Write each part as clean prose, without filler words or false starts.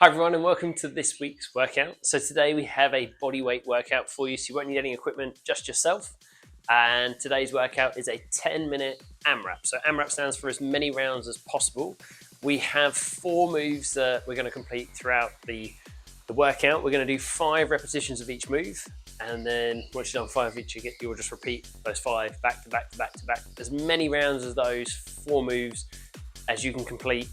Hi everyone and welcome to this week's workout. So today we have a body weight workout for you, so you won't need any equipment, just yourself. And today's workout is a 10-minute AMRAP. So AMRAP stands for as many rounds as possible. We have 4 moves that we're going to complete throughout the workout. We're going to do 5 repetitions of each move, and then once you've done 5 of each, you'll just repeat those 5 back to back to back to back. As many rounds as those 4 moves as you can complete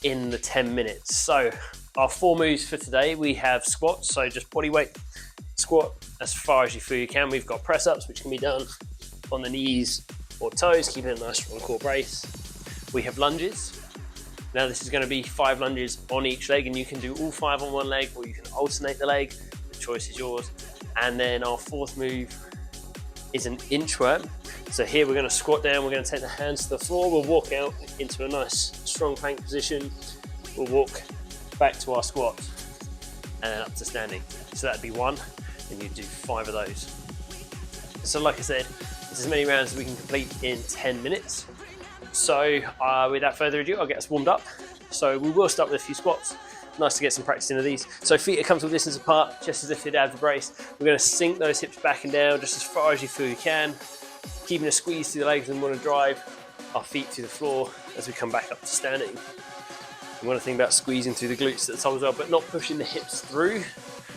in the 10 minutes. So our 4 moves for today, we have squats, so just body weight squat as far as you feel you can. We've got press ups, which can be done on the knees or toes, keeping a nice strong core brace. We have lunges. Now this is going to be 5 lunges on each leg, and you can do all 5 on one leg, or you can alternate the leg. The choice is yours. And then our 4th move is an inchworm. So here we're going to squat down, we're going to take the hands to the floor, we'll walk out into a nice strong plank position, we'll walk back to our squat and then up to standing. So that'd be 1, and you do 5 of those. So like I said, it's as many rounds as we can complete in 10 minutes. So without further ado, I'll get us warmed up. So we will start with a few squats. Nice to get some practice into these. So feet are comfortable distance apart, just as if you'd have the brace. We're going to sink those hips back and down just as far as you feel you can, keeping a squeeze through the legs, and want to drive our feet to the floor as we come back up to standing. You want to think about squeezing through the glutes at the top as well, but not pushing the hips through.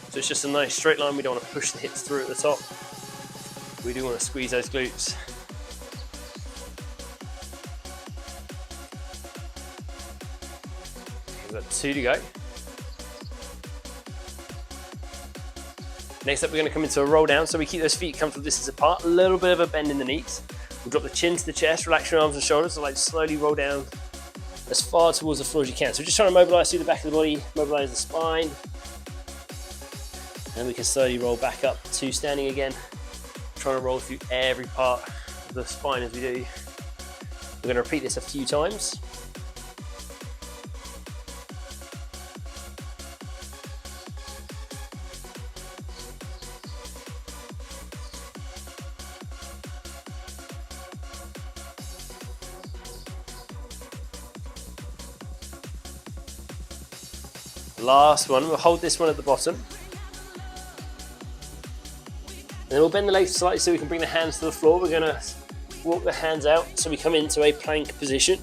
So it's just a nice straight line. We don't want to push the hips through at the top. We do want to squeeze those glutes. We've got 2 to go. Next up, we're going to come into a roll down. So we keep those feet comfortable distance apart, a little bit of a bend in the knees. We'll drop the chin to the chest, relax your arms and shoulders, so like slowly roll down as far towards the floor as you can. So just trying to mobilize through the back of the body, mobilize the spine. And we can slowly roll back up to standing again. Trying to roll through every part of the spine as we do. We're going to repeat this a few times. Last one, we'll hold this one at the bottom. And then we'll bend the legs slightly so we can bring the hands to the floor. We're gonna walk the hands out so we come into a plank position.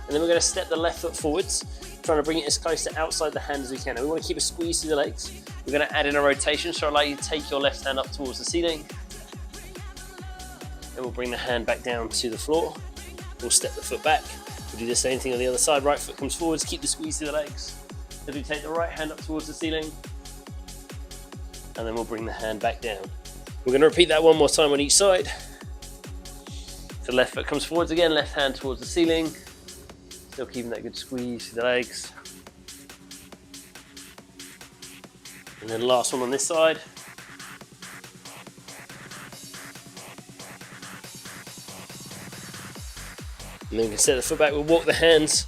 And then we're gonna step the left foot forwards, trying to bring it as close to outside the hand as we can. And we wanna keep a squeeze through the legs. We're gonna add in a rotation, so I'll allow you to take your left hand up towards the ceiling. And we'll bring the hand back down to the floor. We'll step the foot back. We'll do the same thing on the other side. Right foot comes forwards, keep the squeeze through the legs. As we take the right hand up towards the ceiling, and then we'll bring the hand back down. We're going to repeat that one more time on each side. So left foot comes forwards again, left hand towards the ceiling. Still keeping that good squeeze through the legs. And then last one on this side. And then we can set the foot back, we'll walk the hands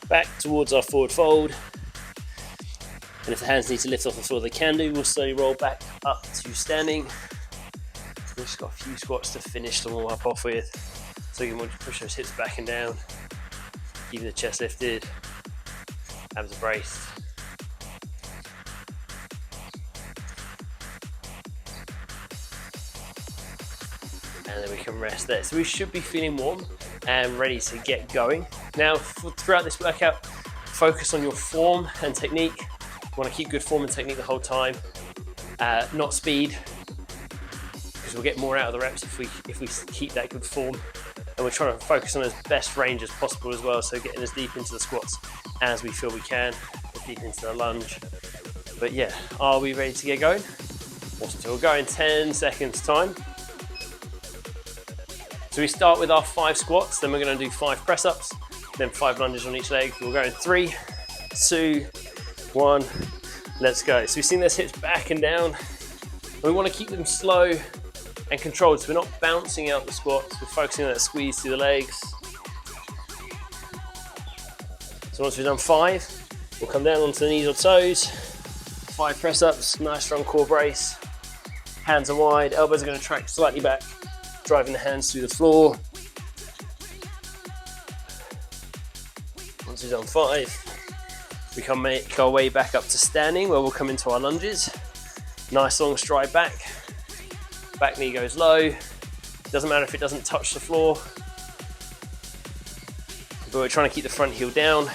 back towards our forward fold. And if the hands need to lift off the floor, they can do. We'll slowly roll back up to standing. We've just got a few squats to finish the warm up off with. So you can want to push those hips back and down, keeping the chest lifted, abs braced. And then we can rest there. So we should be feeling warm and ready to get going. Now, throughout this workout, focus on your form and technique. You want to keep good form and technique the whole time, not speed, because we'll get more out of the reps if we keep that good form. And we're trying to focus on as best range as possible as well, so getting as deep into the squats as we feel we can, as deep into the lunge. But yeah, are we ready to get going? Awesome. So we'll go in 10 seconds time. So we start with our 5 squats, then we're going to do 5 press ups, then 5 lunges on each leg. We'll go in 3, 2, 1, let's go. So we've seen those hips back and down. And we want to keep them slow and controlled, so we're not bouncing out the squats, we're focusing on that squeeze through the legs. So once we've done 5, we'll come down onto the knees or toes. 5 press ups, nice strong core brace. Hands are wide, elbows are going to track slightly back, driving the hands through the floor. Once we've done 5, We can make our way back up to standing, where we'll come into our lunges. Nice long stride back. Back knee goes low. Doesn't matter if it doesn't touch the floor, but we're trying to keep the front heel down.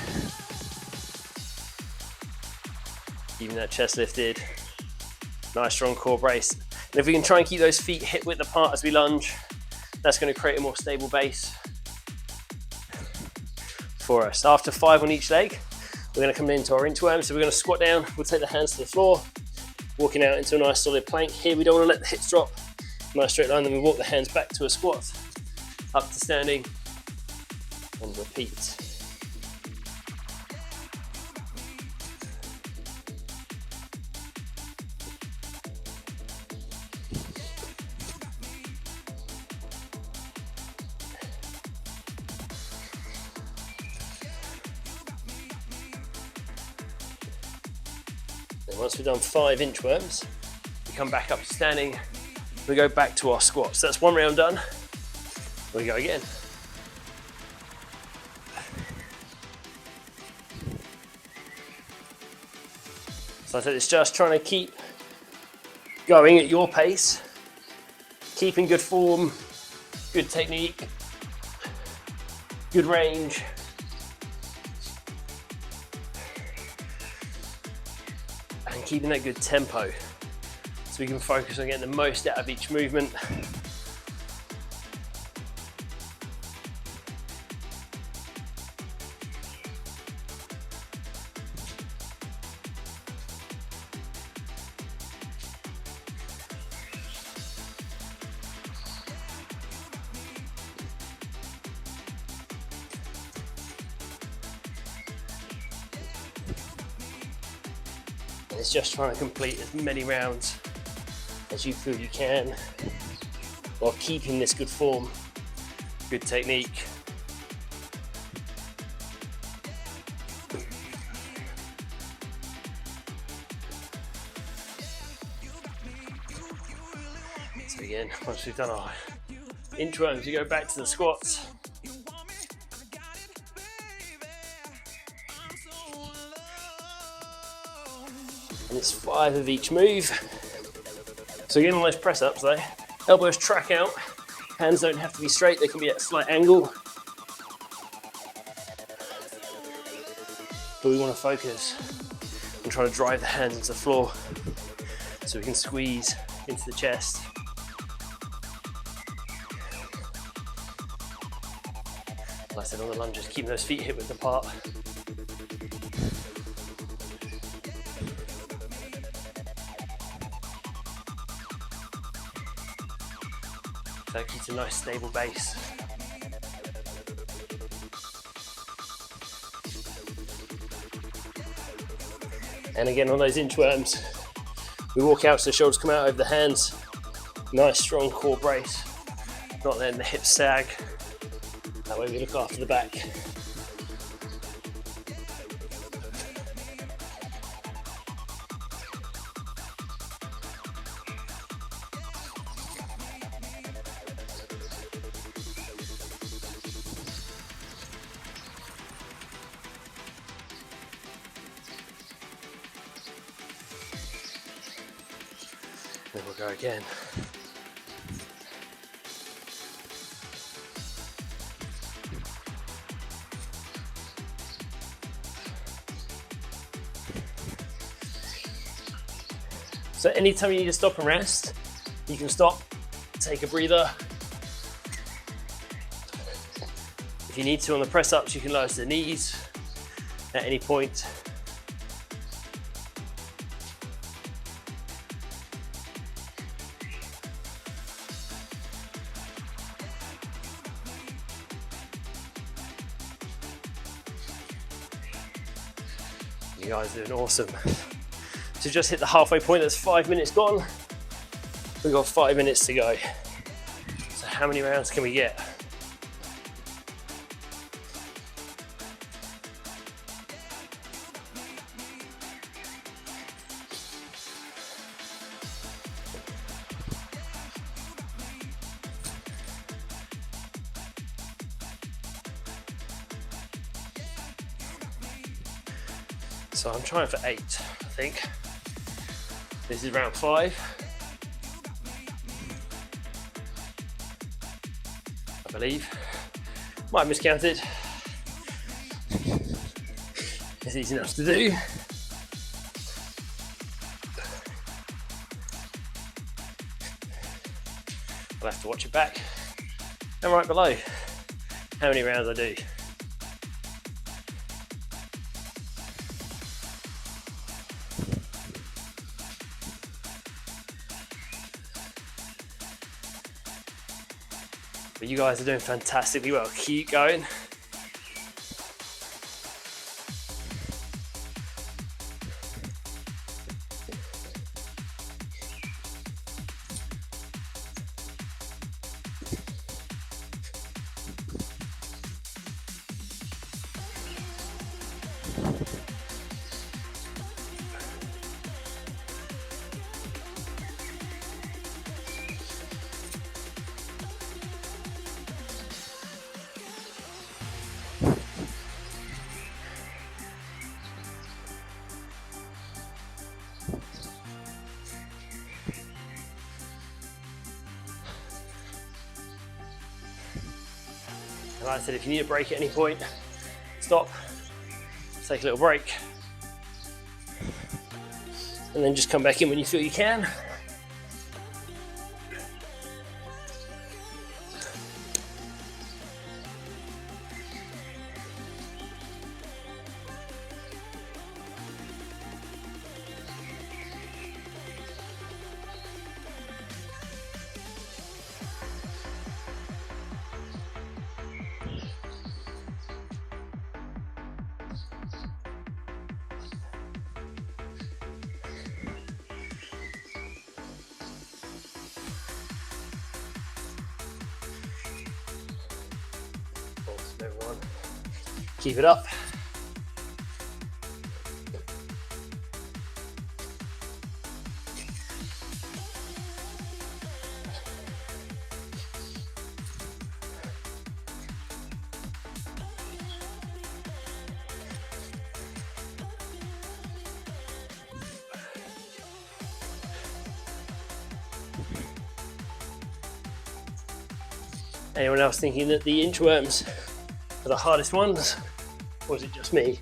Keeping that chest lifted. Nice strong core brace. And if we can try and keep those feet hip width apart as we lunge, that's going to create a more stable base for us. After 5 on each leg, we're going to come into our inchworms. So we're going to squat down. We'll take the hands to the floor, walking out into a nice solid plank. Here we don't want to let the hips drop. Nice straight line. Then we walk the hands back to a squat, up to standing, and repeat. And once we've done 5 inchworms, we come back up to standing. We go back to our squats. That's 1 round done. We go again. So I said it's just trying to keep going at your pace, keeping good form, good technique, good range. And keeping that good tempo, so we can focus on getting the most out of each movement. And it's just trying to complete as many rounds as you feel you can, while keeping this good form, good technique. So again, once we've done our inchworms, you go back to the squats. And it's 5 of each move. So again, on those press ups though, elbows track out, hands don't have to be straight, they can be at a slight angle. But we want to focus and try to drive the hands into the floor so we can squeeze into the chest. Like I said on the lunges, keeping those feet hip width apart. So that keeps a nice stable base. And again on those inchworms, we walk out so the shoulders come out over the hands. Nice strong core brace, not letting the hips sag. That way we look after the back. Then we'll go again. So anytime you need to stop and rest, you can stop, take a breather. If you need to on the press ups, you can lower to the knees at any point. You guys are doing awesome. So just hit the halfway point, that's 5 minutes gone. We've got 5 minutes to go. So how many rounds can we get? So I'm trying for 8, I think. This is round 5. I believe. Might have miscounted. It's easy enough to do. I'll have to watch it back. And right below, how many rounds I do. But you guys are doing fantastically well. Keep going. And like I said, if you need a break at any point, stop, take a little break, and then just come back in when you feel you can. Everyone, keep it up. Anyone else thinking that the inchworms are the hardest ones, or is it just me?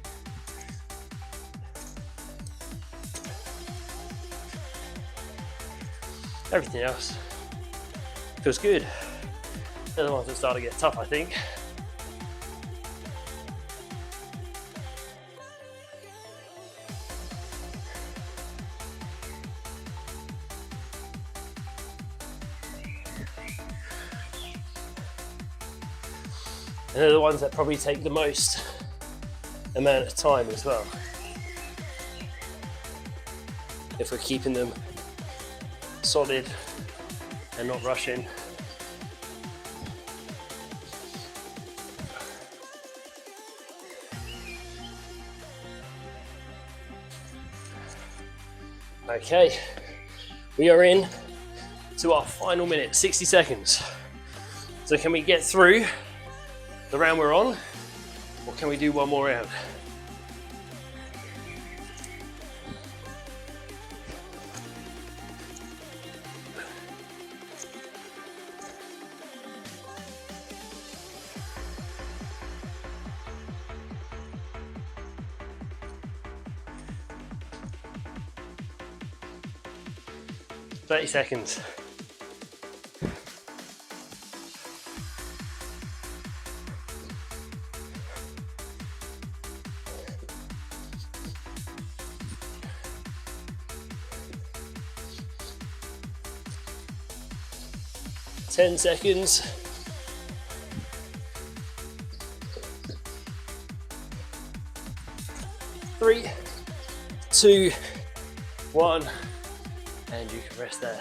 Everything else feels good. They're the ones that start to get tough, I think. And they're the ones that probably take the most amount of time as well, if we're keeping them solid and not rushing. Okay, we are in to our final minute, 60 seconds. So can we get through the round we're on, or can we do one more round? Thirty seconds. 10 seconds. 3, 2, 1, and you can rest there.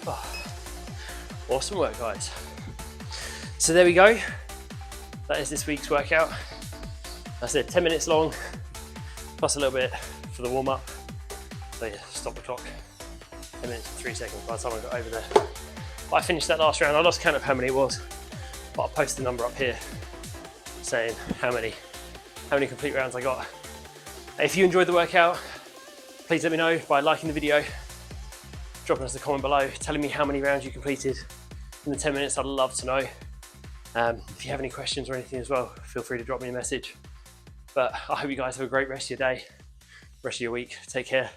Oh, awesome work, guys. So there we go. That is this week's workout. I said 10 minutes long, plus a little bit for the warm up. So yeah, stop the clock. 10 minutes and 3 seconds by the time I got over there. But I finished that last round. I lost count of how many it was, but I'll post the number up here saying how many complete rounds I got. If you enjoyed the workout, please let me know by liking the video, dropping us a comment below, telling me how many rounds you completed in the 10 minutes. I'd love to know. If you have any questions or anything as well, feel free to drop me a message. But I hope you guys have a great rest of your day, rest of your week. Take care.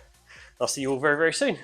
I'll see you all very, very soon.